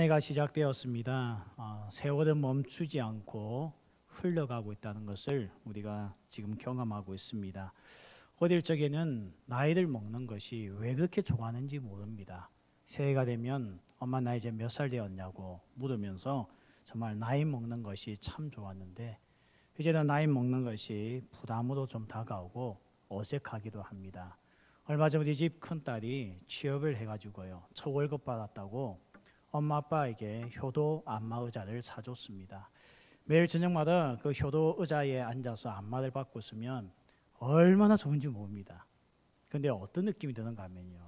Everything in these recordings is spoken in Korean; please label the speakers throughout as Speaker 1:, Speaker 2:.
Speaker 1: 해가 시작되었습니다. 세월은 멈추지 않고 흘러가고 있다는 것을 우리가 지금 경험하고 있습니다. 어릴 적에는 나이를 먹는 것이 왜 그렇게 좋아하는지 모릅니다. 새해가 되면 엄마 나 이제 몇 살 되었냐고 물으면서 정말 나이 먹는 것이 참 좋았는데 이제는 나이 먹는 것이 부담으로 좀 다가오고 어색하기도 합니다. 얼마 전 우리 집 큰딸이 취업을 해가지고요. 첫 월급 받았다고 엄마 아빠에게 효도 안마 의자를 사줬습니다. 매일 저녁마다 그 효도 의자에 앉아서 안마를 받고 있으면 얼마나 좋은지 모릅니다. 근데 어떤 느낌이 드는가 하면요,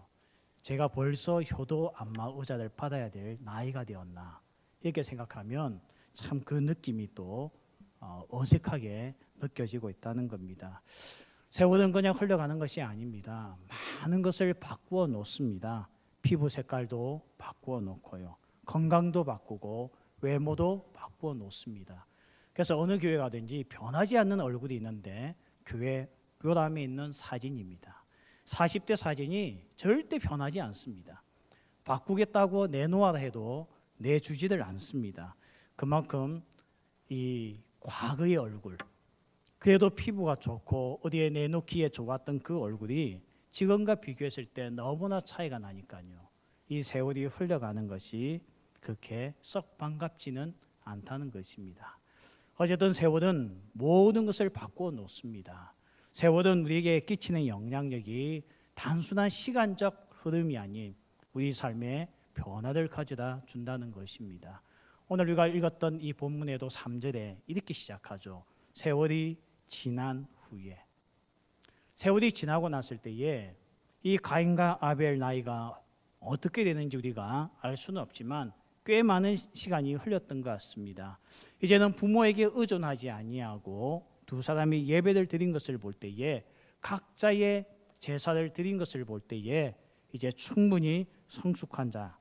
Speaker 1: 제가 벌써 효도 안마 의자를 받아야 될 나이가 되었나 이렇게 생각하면 참 그 느낌이 또 어색하게 느껴지고 있다는 겁니다. 세월은 그냥 흘러가는 것이 아닙니다. 많은 것을 바꾸어 놓습니다. 피부 색깔도 바꾸어 놓고요, 건강도 바꾸고 외모도 바꾸어 놓습니다. 그래서 어느 교회 가든지 변하지 않는 얼굴이 있는데 교회 묘람에 있는 사진입니다. 40대 사진이 절대 변하지 않습니다. 바꾸겠다고 내놓아라 해도 내주지를 않습니다. 그만큼 이 과거의 얼굴, 그래도 피부가 좋고 어디에 내놓기에 좋았던 그 얼굴이 지금과 비교했을 때 너무나 차이가 나니까요. 이 세월이 흘러가는 것이 그렇게 썩 반갑지는 않다는 것입니다. 어쨌든 세월은 모든 것을 바꾸어 놓습니다. 세월은 우리에게 끼치는 영향력이 단순한 시간적 흐름이 아닌 우리 삶의 변화를 가져다 준다는 것입니다. 오늘 우리가 읽었던 이 본문에도 3절에 이렇게 시작하죠. 세월이 지난 후에. 세월이 지나고 났을 때에 이 가인과 아벨 나이가 어떻게 되는지 우리가 알 수는 없지만 꽤 많은 시간이 흘렀던 것 같습니다. 이제는 부모에게 의존하지 아니하고 두 사람이 예배를 드린 것을 볼 때에 각자의 제사를 드린 것을 볼 때에 이제 충분히 성숙한 자,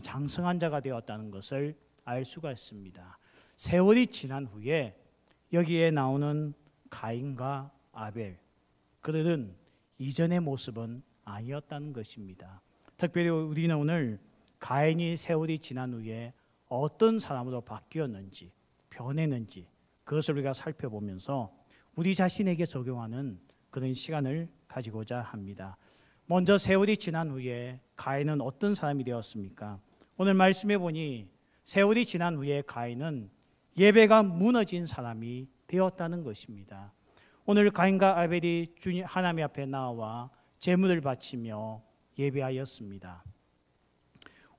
Speaker 1: 장성한 자가 되었다는 것을 알 수가 있습니다. 세월이 지난 후에 여기에 나오는 가인과 아벨, 그들은 이전의 모습은 아니었다는 것입니다. 특별히 우리는 오늘 가인이 세월이 지난 후에 어떤 사람으로 바뀌었는지, 변했는지 그것을 우리가 살펴보면서 우리 자신에게 적용하는 그런 시간을 가지고자 합니다. 먼저 세월이 지난 후에 가인은 어떤 사람이 되었습니까? 오늘 말씀해 보니 세월이 지난 후에 가인은 예배가 무너진 사람이 되었다는 것입니다. 오늘 가인과 아벨이 하나님 앞에 나와 제물을 바치며 예배하였습니다.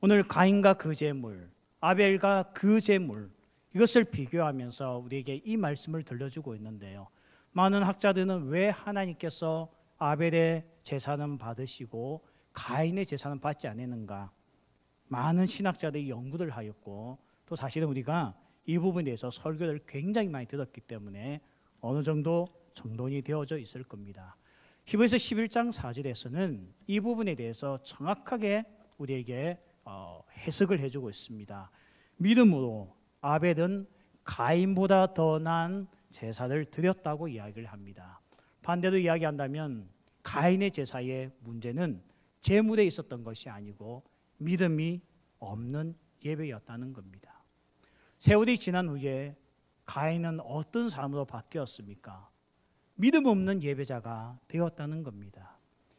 Speaker 1: 오늘 가인과 그 제물, 아벨과 그 제물, 이것을 비교하면서 우리에게 이 말씀을 들려주고 있는데요. 많은 학자들은 왜 하나님께서 아벨의 제사는 받으시고 가인의 제사는 받지 않았는가, 많은 신학자들이 연구를 하였고 또 사실은 우리가 이 부분에 대해서 설교를 굉장히 많이 들었기 때문에 어느 정도 정돈이 되어져 있을 겁니다. 히브리서 11장 4절에서는 이 부분에 대해서 정확하게 우리에게 해석을 해주고 있습니다. 믿음으로 아벨은 가인보다 더 나은 제사를 드렸다고 이야기를 합니다. 반대로 이야기한다면 가인의 제사의 문제는 제물에 있었던 것이 아니고 믿음이 없는 예배였다는 겁니다. 세월이 지난 후에 가인은 어떤 사람으로 바뀌었습니까? 믿음 없는 예배자가 되었다는 겁니다.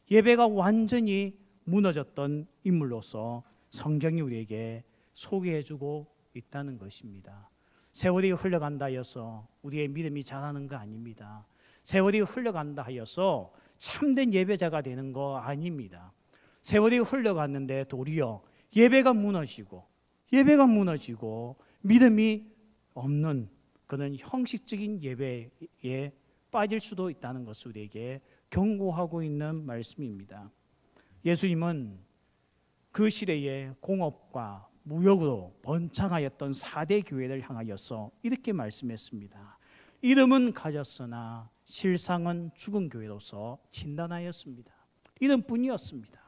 Speaker 1: 예배가 완전히 무너졌던 인물로서 성경이 우리에게 소개해주고 있다는 것입니다. 세월이 흘러간다 하여서 우리의 믿음이 자라는 거 아닙니다. 세월이 흘러간다 하여서 참된 예배자가 되는 거 아닙니다. 세월이 흘러갔는데 도리어 예배가 무너지고 믿음이 없는 그런 형식적인 예배에 빠질 수도 있다는 것을 우리에게 경고하고 있는 말씀입니다. 예수님은 그 시대에 공업과 무역으로 번창하였던 4대 교회를 향하여서 이렇게 말씀했습니다. 이름은 가졌으나 실상은 죽은 교회로서 진단하였습니다. 이름뿐이었습니다.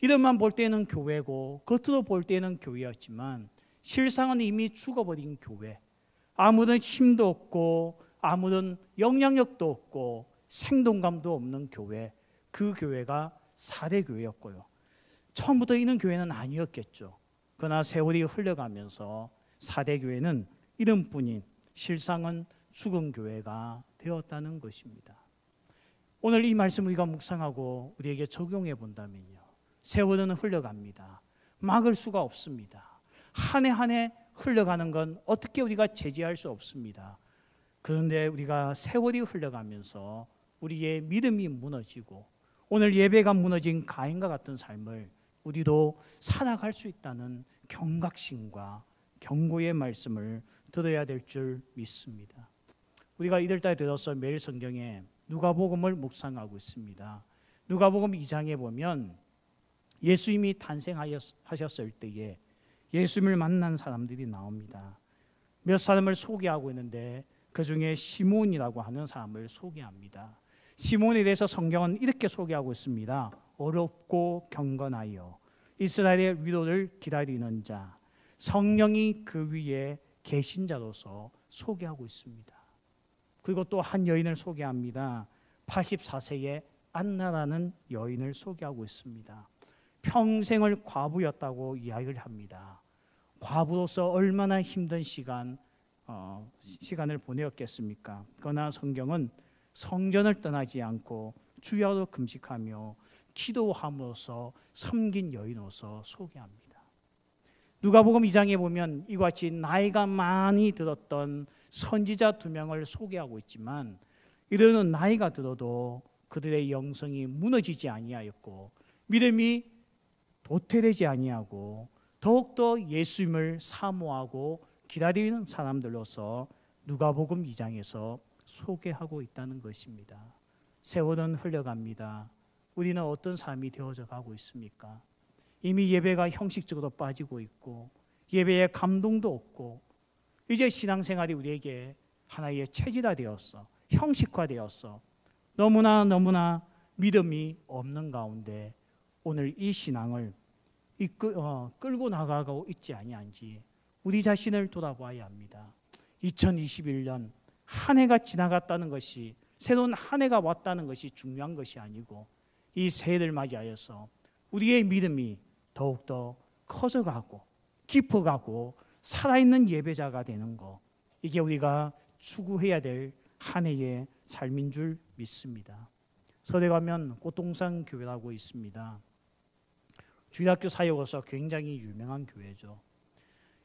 Speaker 1: 이름만 볼 때는 교회고 겉으로 볼 때는 교회였지만 실상은 이미 죽어버린 교회, 아무런 힘도 없고 아무런 영향력도 없고 생동감도 없는 교회, 그 교회가 4대 교회였고요. 처음부터 있는 교회는 아니었겠죠. 그러나 세월이 흘러가면서 4대 교회는 이름뿐인 실상은 죽은 교회가 되었다는 것입니다. 오늘 이 말씀 우리가 묵상하고 우리에게 적용해 본다면요, 세월은 흘러갑니다. 막을 수가 없습니다. 한 해 한 해 흘러가는 건 어떻게 우리가 제지할 수 없습니다. 그런데 우리가 세월이 흘러가면서 우리의 믿음이 무너지고 오늘 예배가 무너진 가인과 같은 삶을 우리도 살아갈 수 있다는 경각심과 경고의 말씀을 들어야 될 줄 믿습니다. 우리가 이들달에 들어서 매일 성경에 누가복음을 묵상하고 있습니다. 누가복음 2장에 보면 예수님이 탄생하셨을 때에 예수님을 만난 사람들이 나옵니다. 몇 사람을 소개하고 있는데 그 중에 시몬이라고 하는 사람을 소개합니다. 시몬에 대해서 성경은 이렇게 소개하고 있습니다. 어렵고 경건하여 이스라엘의 위로를 기다리는 자, 성령이 그 위에 계신 자로서 소개하고 있습니다. 그리고 또 한 여인을 소개합니다. 84세의 안나라는 여인을 소개하고 있습니다. 평생을 과부였다고 이야기를 합니다. 과부로서 얼마나 힘든 시간을 보내었겠습니까? 그러나 성경은 성전을 떠나지 않고 주야로 금식하며 기도함으로써 섬긴 여인으로서 소개합니다. 누가복음 2장에 보면 이와 같이 나이가 많이 들었던 선지자 2명을 소개하고 있지만 이들은 나이가 들어도 그들의 영성이 무너지지 아니하였고 믿음이 도태되지 아니하고 더욱더 예수님을 사모하고 기다리는 사람들로서 누가복음 2장에서 소개하고 있다는 것입니다. 세월은 흘러갑니다. 우리는 어떤 삶이 되어져 가고 있습니까? 이미 예배가 형식적으로 빠지고 있고 예배에 감동도 없고 이제 신앙생활이 우리에게 하나의 체질화되었어, 형식화되었어. 너무나 믿음이 없는 가운데 오늘 이 신앙을 끌고 나가고 있지 아니한지 우리 자신을 돌아봐야 합니다. 2021년 한 해가 지나갔다는 것이, 새로운 한 해가 왔다는 것이 중요한 것이 아니고 이 새해를 맞이하여서 우리의 믿음이 더욱더 커져가고 깊어가고 살아있는 예배자가 되는 것, 이게 우리가 추구해야 될 한 해의 삶인 줄 믿습니다. 서대 가면 꽃동산 교회라고 있습니다. 주일학교 사역으로서 굉장히 유명한 교회죠.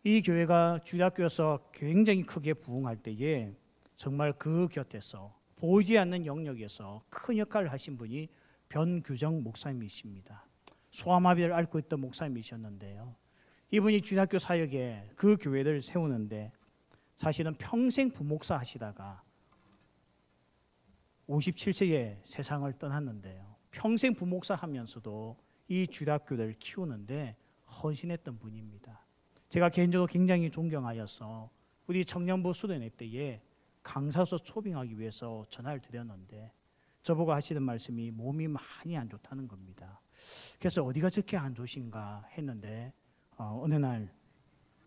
Speaker 1: 이 교회가 주일학교에서 굉장히 크게 부흥할 때에 정말 그 곁에서 보이지 않는 영역에서 큰 역할을 하신 분이 변규정 목사님이십니다. 소아마비를 앓고 있던 목사님이셨는데요. 이분이 주일학교 사역에 그 교회를 세우는데 사실은 평생 부목사 하시다가 57세에 세상을 떠났는데요. 평생 부목사 하면서도 이 주일학교를 키우는데 헌신했던 분입니다. 제가 개인적으로 굉장히 존경하여서 우리 청년부 수련회 때에 강사서 초빙하기 위해서 전화를 드렸는데 저보고 하시는 말씀이 몸이 많이 안 좋다는 겁니다. 그래서 어디가 저렇게 안 좋으신가 했는데 어느 날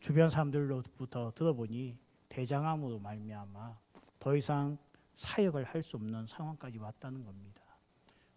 Speaker 1: 주변 사람들로부터 들어보니 대장암으로 말미암아 더 이상 사역을 할 수 없는 상황까지 왔다는 겁니다.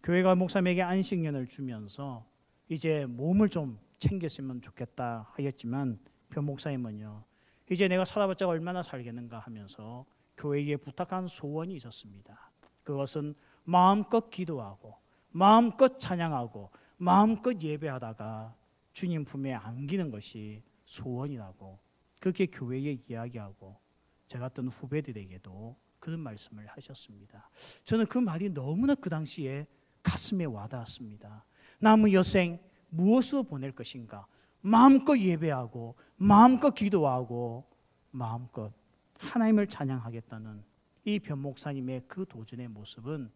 Speaker 1: 교회가 목사님에게 안식년을 주면서 이제 몸을 좀 챙겼으면 좋겠다 하였지만 변 목사님은요, 이제 내가 살아봤자 얼마나 살겠는가 하면서 교회에 부탁한 소원이 있었습니다. 그것은 마음껏 기도하고 마음껏 찬양하고 마음껏 예배하다가 주님 품에 안기는 것이 소원이라고 그렇게 교회에 이야기하고 제 같은 후배들에게도 그런 말씀을 하셨습니다. 저는 그 말이 너무나 그 당시에 가슴에 와닿았습니다. 남은 여생 무엇으로 보낼 것인가? 마음껏 예배하고 마음껏 기도하고 마음껏 하나님을 찬양하겠다는 이 변 목사님의 그 도전의 모습은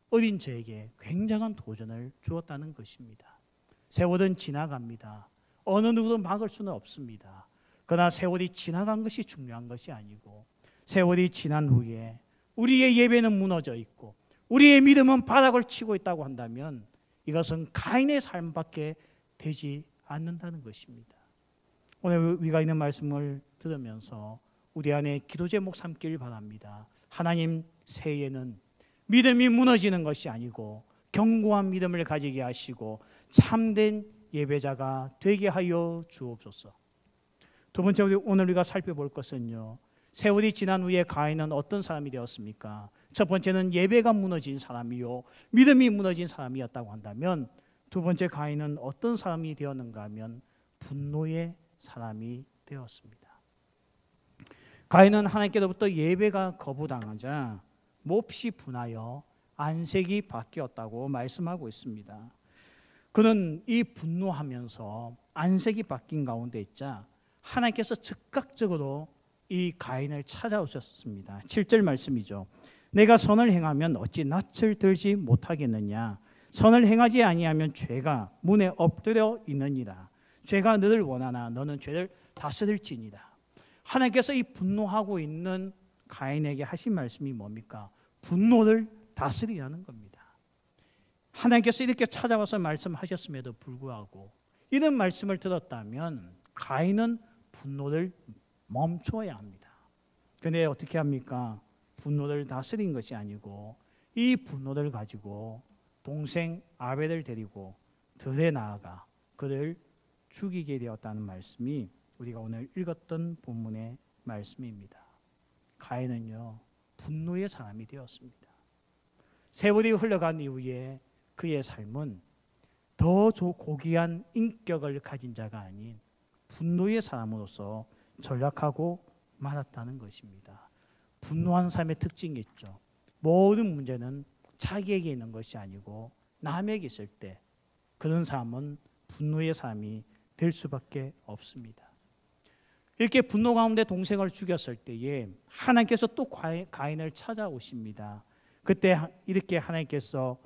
Speaker 1: 어린 저에게 굉장한 도전을 주었다는 것입니다. 세월은 지나갑니다. 어느 누구도 막을 수는 없습니다. 그러나 세월이 지나간 것이 중요한 것이 아니고 세월이 지난 후에 우리의 예배는 무너져 있고 우리의 믿음은 바닥을 치고 있다고 한다면 이것은 가인의 삶밖에 되지 않는다는 것입니다. 오늘 우리가 있는 말씀을 들으면서 우리 안에 기도 제목 삼길 바랍니다. 하나님, 새해에는 믿음이 무너지는 것이 아니고 견고한 믿음을 가지게 하시고 참된 예배자가 되게 하여 주옵소서. 두 번째, 오늘 우리가 살펴볼 것은요, 세월이 지난 후에 가인은 어떤 사람이 되었습니까? 첫 번째는 예배가 무너진 사람이요, 믿음이 무너진 사람이었다고 한다면, 두 번째 가인은 어떤 사람이 되었는가 하면 분노의 사람이 되었습니다. 가인은 하나님께로부터 예배가 거부당하자 몹시 분하여 안색이 바뀌었다고 말씀하고 있습니다. 그는 이 분노하면서 안색이 바뀐 가운데 있자 하나님께서 즉각적으로 이 가인을 찾아오셨습니다. 7절 말씀이죠. 내가 선을 행하면 어찌 낯을 들지 못하겠느냐. 선을 행하지 아니하면 죄가 문에 엎드려 있느니라. 죄가 너를 원하나 너는 죄를 다스릴지니라. 하나님께서 이 분노하고 있는 가인에게 하신 말씀이 뭡니까? 분노를 다스리라는 겁니다. 하나님께서 이렇게 찾아와서 말씀하셨음에도 불구하고 이런 말씀을 들었다면 가인은 분노를 멈춰야 합니다. 그런데 어떻게 합니까? 분노를 다스린 것이 아니고 이 분노를 가지고 동생 아벨을 데리고 들에 나아가 그를 죽이게 되었다는 말씀이 우리가 오늘 읽었던 본문의 말씀입니다. 가인은요, 분노의 사람이 되었습니다. 세월이 흘러간 이후에 그의 삶은 더 고귀한 인격을 가진 자가 아닌 분노의 사람으로서 전락하고 말았다는 것입니다. 분노한 삶의 특징이 있죠. 모든 문제는 자기에게 있는 것이 아니고 남에게 있을 때 그런 사람은 분노의 사람이 될 수밖에 없습니다. 이렇게 분노 가운데 동생을 죽였을 때에 하나님께서 또 가인을 찾아오십니다. 그때 이렇게 하나님께서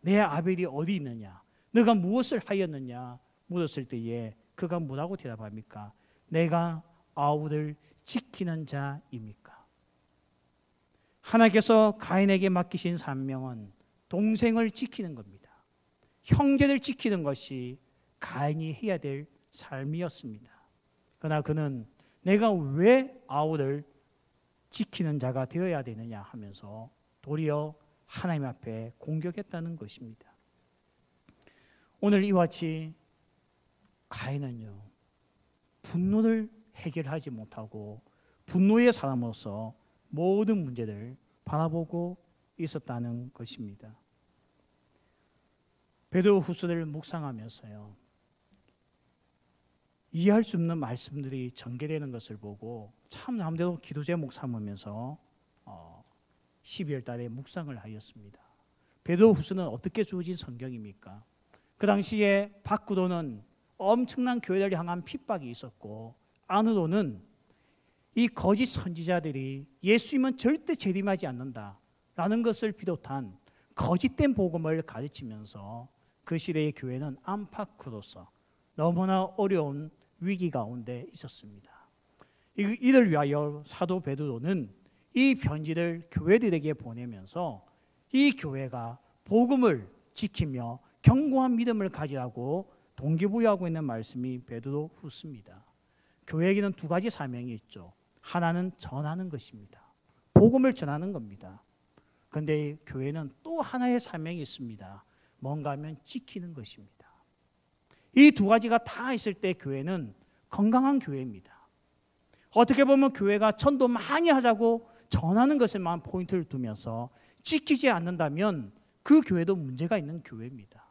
Speaker 1: 내 아벨이 어디 있느냐, 너가 무엇을 하였느냐 물었을 때에 그가 뭐라고 대답합니까? 내가 아우를 지키는 자입니까? 하나님께서 가인에게 맡기신 사명은 동생을 지키는 겁니다. 형제를 지키는 것이 가인이 해야 될 삶이었습니다. 그러나 그는 내가 왜 아우를 지키는 자가 되어야 되느냐 하면서 도리어 하나님 앞에 공격했다는 것입니다. 오늘 이와 같이 가인은요, 분노를 해결하지 못하고 분노의 사람으로서 모든 문제를 바라보고 있었다는 것입니다. 베드로후서를 묵상하면서요, 이해할 수 없는 말씀들이 전개되는 것을 보고 참 나름대로 기도 제목 삼으면서 12월 달에 묵상을 하였습니다. 베드로후서는 어떻게 주어진 성경입니까? 그 당시에 밖으로는 엄청난 교회를 향한 핍박이 있었고 안으로는 이 거짓 선지자들이 예수님은 절대 재림하지 않는다라는 것을 비롯한 거짓된 복음을 가르치면서 그 시대의 교회는 안팎으로서 너무나 어려운 위기 가운데 있었습니다. 이를 위하여 사도 베드로는 이 편지를 교회들에게 보내면서 이 교회가 복음을 지키며 견고한 믿음을 가지라고 동기부여하고 있는 말씀이 베드로후서입니다. 교회에게는 두 가지 사명이 있죠. 하나는 전하는 것입니다. 복음을 전하는 겁니다. 그런데 교회는 또 하나의 사명이 있습니다. 뭔가 하면 지키는 것입니다. 이 두 가지가 다 있을 때 교회는 건강한 교회입니다. 어떻게 보면 교회가 전도 많이 하자고 전하는 것에만 포인트를 두면서 지키지 않는다면 그 교회도 문제가 있는 교회입니다.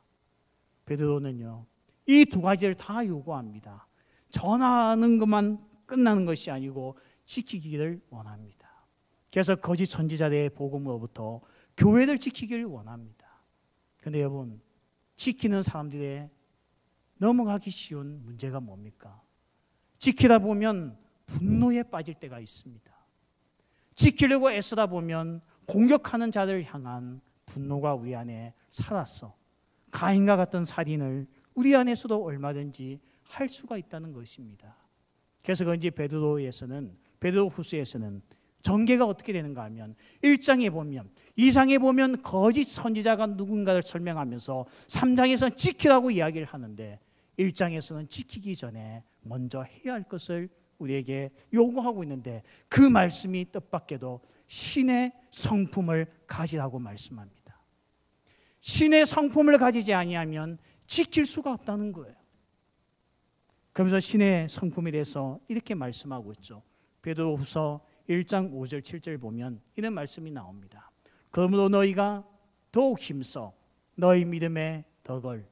Speaker 1: 베드로는요, 이 두 가지를 다 요구합니다. 전하는 것만 끝나는 것이 아니고 지키기를 원합니다. 그래서 거짓 선지자들의 복음으로부터 교회를 지키기를 원합니다. 그런데 여러분, 지키는 사람들의 넘어가기 쉬운 문제가 뭡니까? 지키다 보면 분노에 빠질 때가 있습니다. 지키려고 애쓰다 보면 공격하는 자를 향한 분노가 우리 안에 살았어. 가인과 같은 살인을 우리 안에서도 얼마든지 할 수가 있다는 것입니다. 그래서 그런지 베드로후서에서는 전개가 어떻게 되는가 하면 1장에 보면 2장에 보면 거짓 선지자가 누군가를 설명하면서 3장에서는 지키라고 이야기를 하는데 1장에서는 지키기 전에 먼저 해야 할 것을 우리에게 요구하고 있는데 그 말씀이 뜻밖에도 신의 성품을 가지라고 말씀합니다. 신의 성품을 가지지 아니하면 지킬 수가 없다는 거예요. 그러면서 신의 성품에 대해서 이렇게 말씀하고 있죠. 베드로후서 1장 5절 7절 보면 이런 말씀이 나옵니다. 그러므로 너희가 더욱 힘써 너희 믿음의 덕을,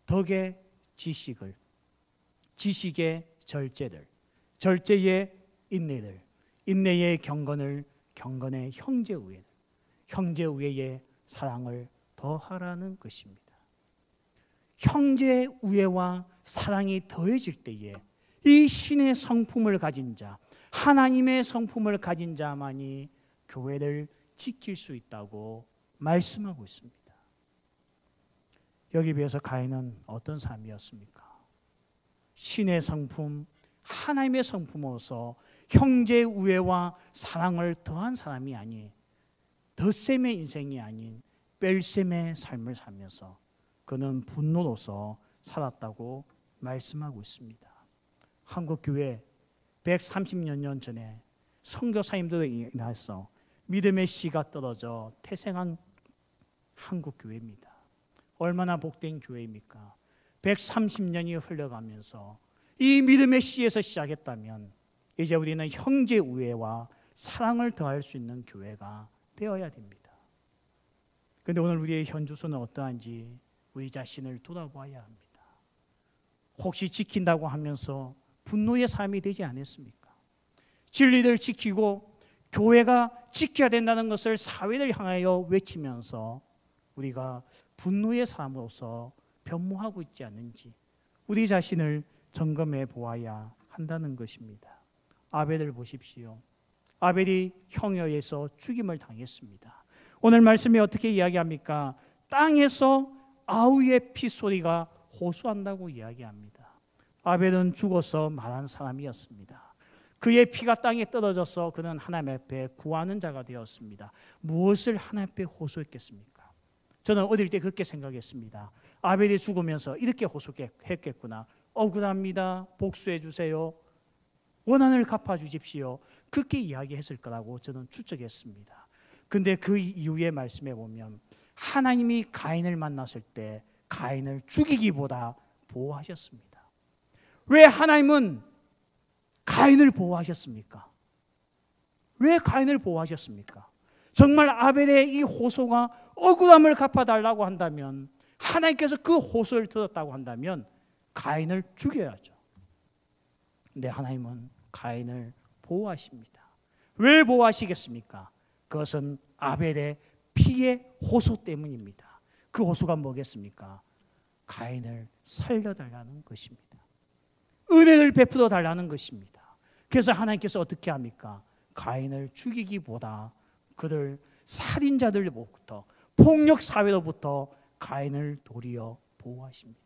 Speaker 1: 덕의 지식을, 지식의 절제들, 절제의 인내들, 인내의 경건을, 경건의 형제우애들, 형제우애의 사랑을 더하라는 것입니다. 형제우애와 사랑이 더해질 때에 이 신의 성품을 가진 자, 하나님의 성품을 가진 자만이 교회를 지킬 수 있다고 말씀하고 있습니다. 여기 비해서 가인은 어떤 삶이었습니까? 신의 성품, 하나님의 성품으로서 형제 우애와 사랑을 더한 사람이 아닌 덧셈의 인생이 아닌 뺄셈의 삶을 살면서 그는 분노로서 살았다고 말씀하고 있습니다. 한국교회 130여 년 전에 선교사님들로 인해서 믿음의 씨가 떨어져 태생한 한국교회입니다. 얼마나 복된 교회입니까? 130년이 흘러가면서 이 믿음의 씨에서 시작했다면 이제 우리는 형제 우애와 사랑을 더할 수 있는 교회가 되어야 됩니다. 그런데 오늘 우리의 현주소는 어떠한지 우리 자신을 돌아봐야 합니다. 혹시 지킨다고 하면서 분노의 삶이 되지 않았습니까? 진리를 지키고 교회가 지켜야 된다는 것을 사회를 향하여 외치면서 우리가 분노의 삶으로서 변모하고 있지 않는지 우리 자신을 점검해 보아야 한다는 것입니다. 아벨을 보십시오. 아벨이 형에 의해서 죽임을 당했습니다. 오늘 말씀이 어떻게 이야기합니까? 땅에서 아우의 피소리가 호소한다고 이야기합니다. 아벨은 죽어서 말한 사람이었습니다. 그의 피가 땅에 떨어져서 그는 하나님 앞에 구하는 자가 되었습니다. 무엇을 하나님 앞에 호소했겠습니까? 저는 어릴 때 그렇게 생각했습니다. 아벨이 죽으면서 이렇게 호소했겠구나. 억울합니다. 복수해 주세요. 원한을 갚아주십시오. 그렇게 이야기했을 거라고 저는 추측했습니다. 근데 그 이후의 말씀에 보면 하나님이 가인을 만났을 때 가인을 죽이기보다 보호하셨습니다. 왜 하나님은 가인을 보호하셨습니까? 왜 가인을 보호하셨습니까? 정말 아벨의 이 호소가 억울함을 갚아달라고 한다면 하나님께서 그 호소를 들었다고 한다면 가인을 죽여야죠. 근데 하나님은 가인을 보호하십니다. 왜 보호하시겠습니까? 그것은 아벨의 피의 호소 때문입니다. 그 호소가 뭐겠습니까? 가인을 살려달라는 것입니다. 은혜를 베풀어 달라는 것입니다. 그래서 하나님께서 어떻게 합니까? 가인을 죽이기보다 그를 살인자들로부터 폭력 사회로부터 가인을 도리어 보호하십니다.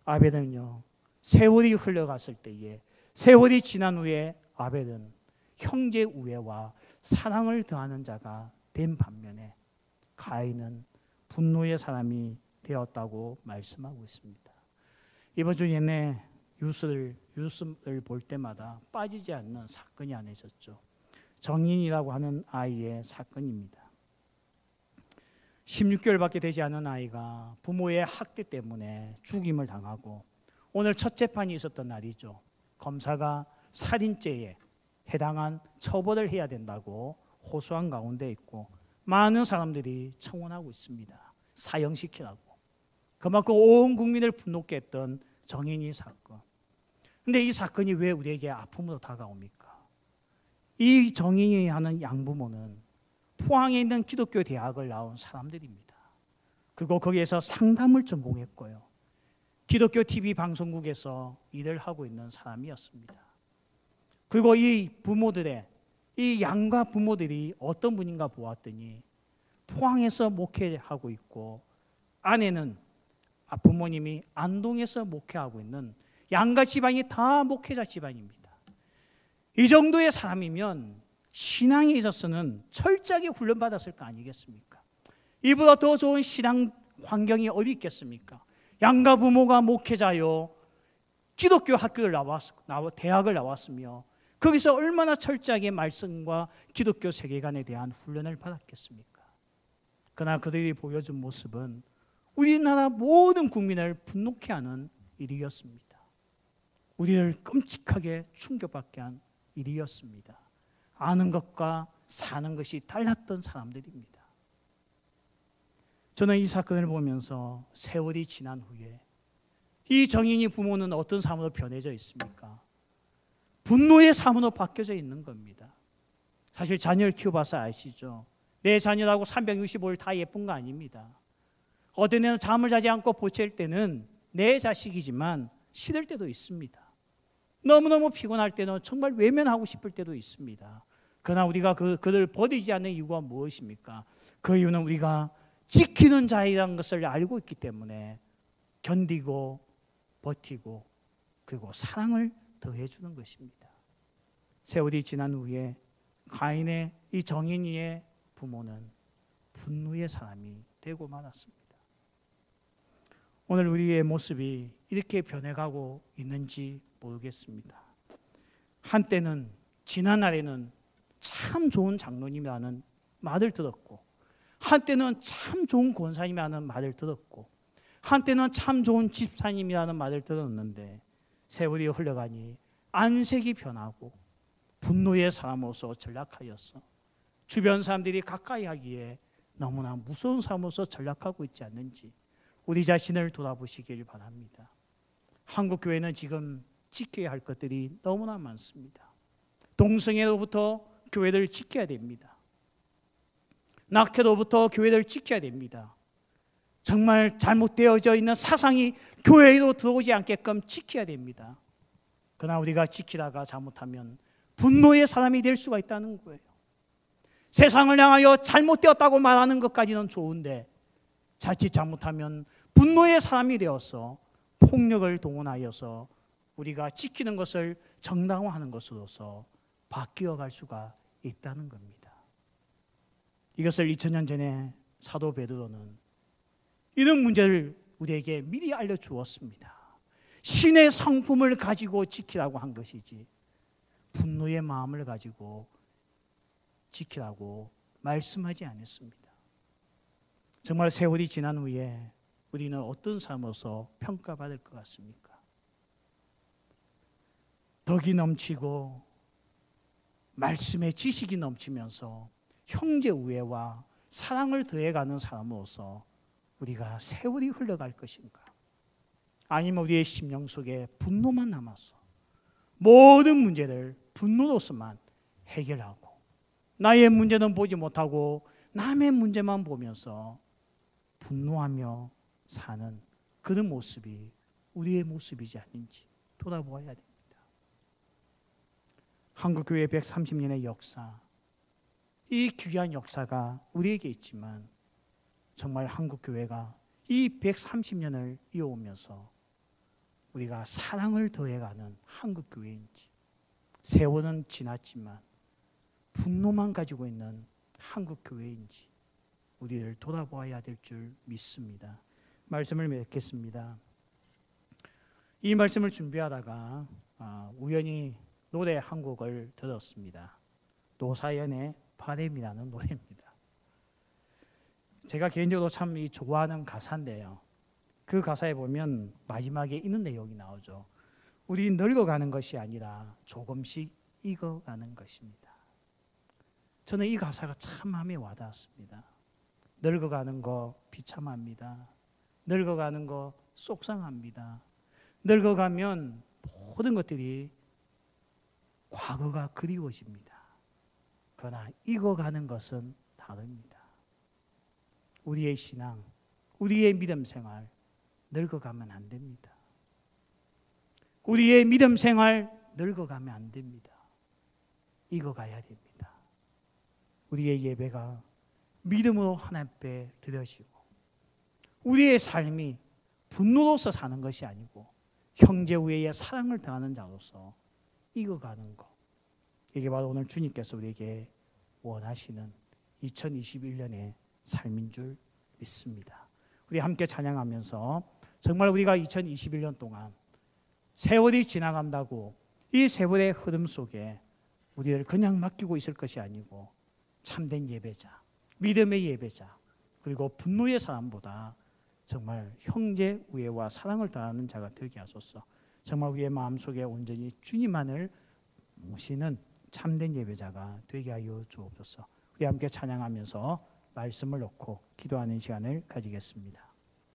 Speaker 1: 아벨은요, 세월이 흘러갔을 때에 세월이 지난 후에 아벨은 형제 우애와 사랑을 더하는 자가 된 반면에 가인은 분노의 사람이 되었다고 말씀하고 있습니다. 이번 주 내내 뉴스를 볼 때마다 빠지지 않는 사건이 하나 있었죠. 정인이라고 하는 아이의 사건입니다. 16개월밖에 되지 않은 아이가 부모의 학대 때문에 죽임을 당하고 오늘 첫 재판이 있었던 날이죠. 검사가 살인죄에 해당한 처벌을 해야 된다고 호소한 가운데 있고 많은 사람들이 청원하고 있습니다. 사형시키라고. 그만큼 온 국민을 분노케 했던 정인이 사건. 그런데 이 사건이 왜 우리에게 아픔으로 다가옵니까? 이 정인이 하는 양부모는 포항에 있는 기독교 대학을 나온 사람들입니다. 그리고 거기에서 상담을 전공했고요. 기독교 TV 방송국에서 일을 하고 있는 사람이었습니다. 그리고 이 부모들의 이 양가 부모들이 어떤 분인가 보았더니 포항에서 목회하고 있고 아내는 부모님이 안동에서 목회하고 있는 양가 집안이 다 목회자 집안입니다. 이 정도의 사람이면 신앙에 있어서는 철저하게 훈련받았을 거 아니겠습니까? 이보다 더 좋은 신앙 환경이 어디 있겠습니까? 양가 부모가 목회자요, 기독교 학교를 대학을 나왔으며 거기서 얼마나 철저하게 말씀과 기독교 세계관에 대한 훈련을 받았겠습니까? 그러나 그들이 보여준 모습은 우리나라 모든 국민을 분노케 하는 일이었습니다. 우리를 끔찍하게 충격받게 한 일이었습니다. 아는 것과 사는 것이 달랐던 사람들입니다. 저는 이 사건을 보면서 세월이 지난 후에 이 정인이 부모는 어떤 삶으로 변해져 있습니까? 분노의 삶으로 바뀌어져 있는 겁니다. 사실 자녀를 키워봐서 아시죠? 내 자녀라고 365일 다 예쁜 거 아닙니다. 어떤 애는 잠을 자지 않고 보챌 때는 내 자식이지만 싫을 때도 있습니다. 너무너무 피곤할 때는 정말 외면하고 싶을 때도 있습니다. 그러나 우리가 그를 버리지 않는 이유가 무엇입니까? 그 이유는 우리가 지키는 자이라는 것을 알고 있기 때문에 견디고 버티고 그리고 사랑을 더해주는 것입니다. 세월이 지난 후에 가인의 이 정인이의 부모는 분노의 사람이 되고 말았습니다. 오늘 우리의 모습이 이렇게 변해가고 있는지 모르겠습니다. 한때는 지난날에는 참 좋은 장로님이라는 말을 들었고, 한때는 참 좋은 권사님이라는 말을 들었고, 한때는 참 좋은 집사님이라는 말을 들었는데 세월이 흘러가니 안색이 변하고 분노의 사람으로서 전락하였어. 주변 사람들이 가까이 하기에 너무나 무서운 사람으로서 전락하고 있지 않는지 우리 자신을 돌아보시길 바랍니다. 한국 교회는 지금 지켜야 할 것들이 너무나 많습니다. 동성애로부터 교회를 지켜야 됩니다. 낙태로부터 교회를 지켜야 됩니다. 정말 잘못되어져 있는 사상이 교회로 들어오지 않게끔 지켜야 됩니다. 그러나 우리가 지키다가 잘못하면 분노의 사람이 될 수가 있다는 거예요. 세상을 향하여 잘못되었다고 말하는 것까지는 좋은데 자칫 잘못하면 분노의 사람이 되어서 폭력을 동원하여서 우리가 지키는 것을 정당화하는 것으로서 바뀌어갈 수가 있다는 겁니다. 이것을 2000년 전에 사도 베드로는 이런 문제를 우리에게 미리 알려주었습니다. 신의 성품을 가지고 지키라고 한 것이지 분노의 마음을 가지고 지키라고 말씀하지 않았습니다. 정말 세월이 지난 후에 우리는 어떤 삶으로서 평가받을 것 같습니까? 덕이 넘치고 말씀의 지식이 넘치면서 형제 우애와 사랑을 더해가는 사람으로서 우리가 세월이 흘러갈 것인가? 아니면 우리의 심령 속에 분노만 남아서 모든 문제를 분노로서만 해결하고 나의 문제는 보지 못하고 남의 문제만 보면서 분노하며 사는 그런 모습이 우리의 모습이지 아닌지 돌아보아야 됩니다. 한국교회 130년의 역사, 이 귀한 역사가 우리에게 있지만 정말 한국교회가 이 130년을 이어오면서 우리가 사랑을 더해가는 한국교회인지, 세월은 지났지만 분노만 가지고 있는 한국교회인지 우리를 돌아보아야 될 줄 믿습니다. 말씀을 맺겠습니다. 이 말씀을 준비하다가 우연히 노래 한 곡을 들었습니다. 노사연의 바램이라는 노래입니다. 제가 개인적으로 참 좋아하는 가사인데요. 그 가사에 보면 마지막에 이런 내용이 나오죠. 우리 늙어가는 것이 아니라 조금씩 익어가는 것입니다. 저는 이 가사가 참 마음에 와닿았습니다. 늙어가는 거 비참합니다. 늙어가는 거 속상합니다. 늙어가면 모든 것들이 과거가 그리워집니다. 그러나 익어가는 것은 다릅니다. 우리의 신앙, 우리의 믿음 생활 늙어가면 안 됩니다. 우리의 믿음 생활 늙어가면 안 됩니다. 익어가야 됩니다. 우리의 예배가 믿음으로 하나님 앞에 드려지고 우리의 삶이 분노로서 사는 것이 아니고 형제 우애의 사랑을 당하는 자로서 익어가는 것, 이게 바로 오늘 주님께서 우리에게 원하시는 2021년의 삶인 줄 믿습니다. 우리 함께 찬양하면서 정말 우리가 2021년 동안 세월이 지나간다고 이 세월의 흐름 속에 우리를 그냥 맡기고 있을 것이 아니고 참된 예배자, 믿음의 예배자, 그리고 분노의 사람보다 정말 형제 우애와 사랑을 다하는 자가 되게 하소서. 정말 우리의 마음속에 온전히 주님만을 모시는 참된 예배자가 되게 하여 주옵소서. 우리 함께 찬양하면서 말씀을 놓고 기도하는 시간을 가지겠습니다.